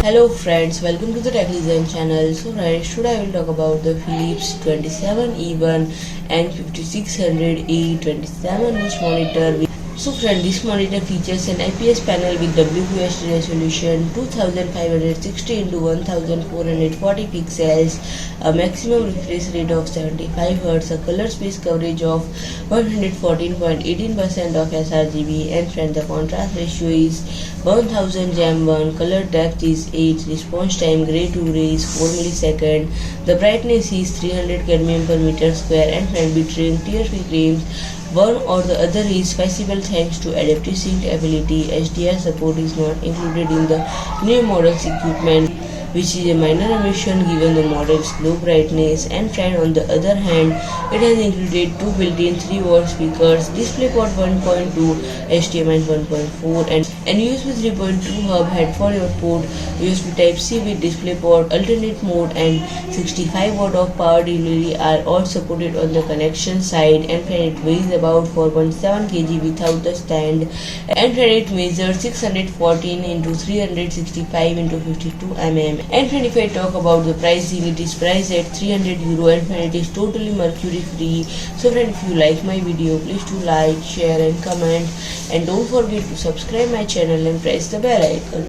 Hello friends, welcome to the Tech Design channel. So guys, today I will talk about the Philips 27E1N5600AE 27-inch monitor. So friend, this monitor features an IPS panel with WQHD resolution 2560 x 1440 pixels, a maximum refresh rate of 75 Hz, a color space coverage of 114.18% of sRGB, and friend, the contrast ratio is 1000 Jam1, color depth is 8, response time gray to gray is 4 millisecond, the brightness is 300 cadmium per meter square, and friend, between tier 3 frames one or the other is feasible thanks to adaptive sync ability. HDR support is not included in the new model's equipment, which is a minor omission given the model's low brightness. And friend, on the other hand, it has included two built-in 3-watt speakers, DisplayPort 1.2, HDMI 1.4, and USB 3.2 hub head for your port, USB Type-C with DisplayPort, alternate mode, and 65 watt of power delivery are all supported on the connection side. And friend, it weighs about 4.7 kg without the stand. And friend, it measures 614 x 365 x 52 mm. And friend, if I talk about the pricing, it is priced at €300, and friend, it is totally mercury free. So friend, if you like my video, please do like, share and comment, and don't forget to subscribe my channel and press the bell icon.